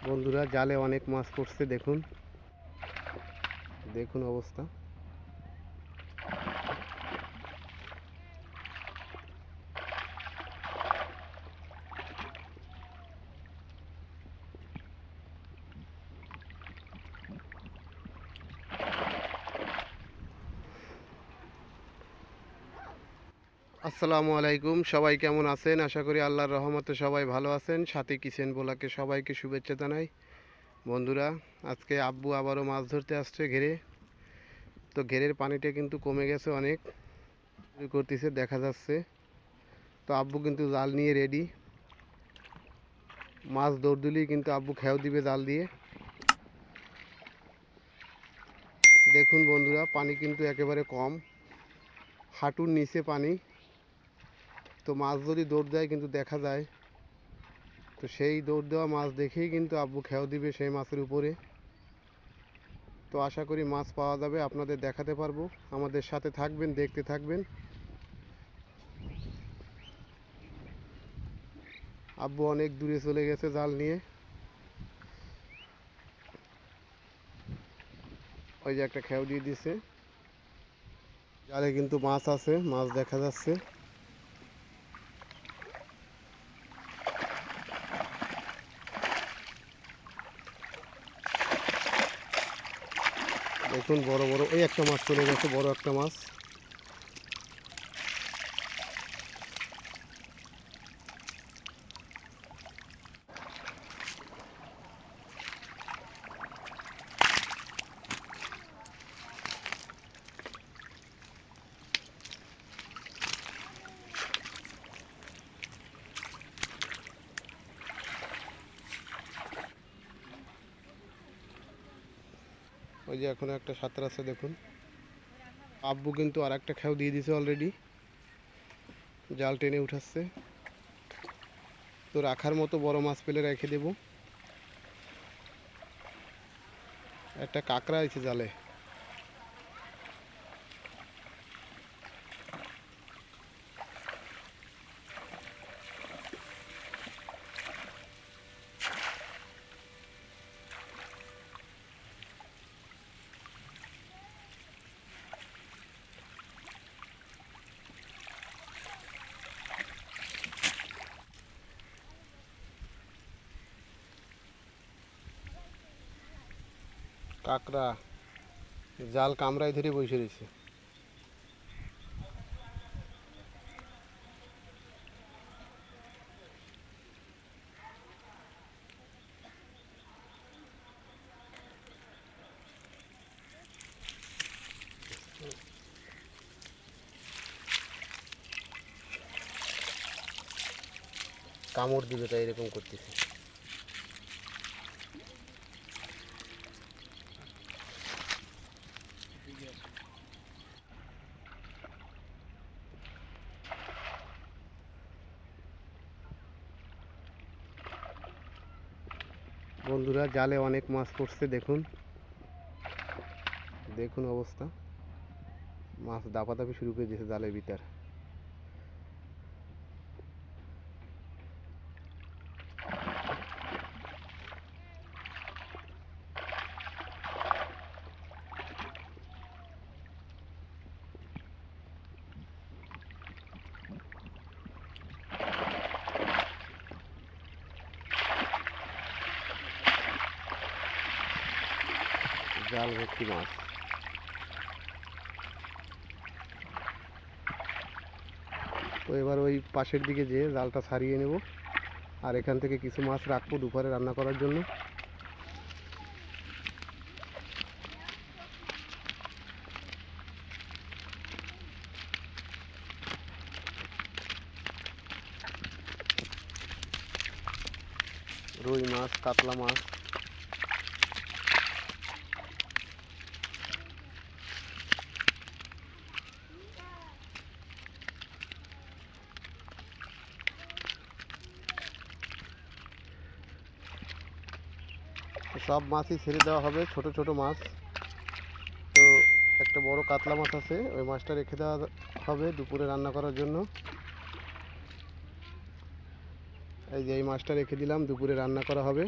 বন্ধুরা, জালে অনেক মাছ পড়ছে। দেখুন দেখুন অবস্থা। আসসালামু আলাইকুম, সবাই কেমন আছেন? আশা করি আল্লাহর রহমতে সবাই ভালো আছেন। সাথী কিচেন ব্লগে সবাইকে শুভেচ্ছা জানাই। বন্ধুরা, আজকে আব্বু আবারও মাছ ধরতে আসছে ঘেরে। তো ঘেরের পানিটা কিন্তু কমে গেছে, অনেক করতেছে দেখা যাচ্ছে। তো আব্বু কিন্তু জাল নিয়ে রেডি। মাছ দৌড় দিলেই কিন্তু আব্বু খেয়াও দিবে জাল দিয়ে। দেখুন বন্ধুরা, পানি কিন্তু একেবারে কম, হাঁটুর নিচে পানি। তো মাছ যদি দৌড় দেয় কিন্তু দেখা যায়। তো সেই দৌড় দেওয়া মাছ দেখেই কিন্তু আব্বু খেয়াও দিবে সেই মাছের উপরে। তো আশা করি মাছ পাওয়া যাবে, আপনাদের দেখাতে পারবো। আমাদের সাথে থাকবেন, দেখতে থাকবেন। আব্বু অনেক দূরে চলে গেছে জাল নিয়ে। ওই যে একটা খেয়াও দিয়ে দিছে। জালে কিন্তু মাছ আছে, মাছ দেখা যাচ্ছে। দেখুন বড় বড় এই একটা মাছ চলে গেছে, বড় একটা মাছ। ওই যে এখনো একটা সাঁতার আছে দেখুন। আব্বু কিন্তু আর একটা খেয়াও দিয়ে দিছে অলরেডি, জাল টেনে উঠাচ্ছে। তো রাখার মতো বড় মাছ পেলে রেখে দেব। একটা কাঁকড়া আছে জালে। কাঁকড়া জাল কামড়ায় ধরে বসে রয়েছে। কামড় দিবে তাই এরকম করতেছে। বন্ধুরা, জালে অনেক মাছ পড়ছে। দেখুন দেখুন অবস্থা। মাছ দাপাদাপি শুরু করে দিয়েছে জালের ভিতর। জাল ভর্তি মাছ। তো এবার ওই পাশের দিকে যেয়ে জালটা ছাড়িয়ে নেব, আর এখান থেকে কিছু মাছ রাখবো দুপুরে রান্না করার জন্য। রুই মাছ, কাতলা মাছ। সব মাছই ছেড়ে দেওয়া হবে, ছোট ছোট মাছ। তো একটা বড় কাতলা মাছ আছে, ওই মাছটা রেখে দেওয়া হবে দুপুরে রান্না করার জন্য। এই যে এই মাছটা রেখে দিলাম, দুপুরে রান্না করা হবে।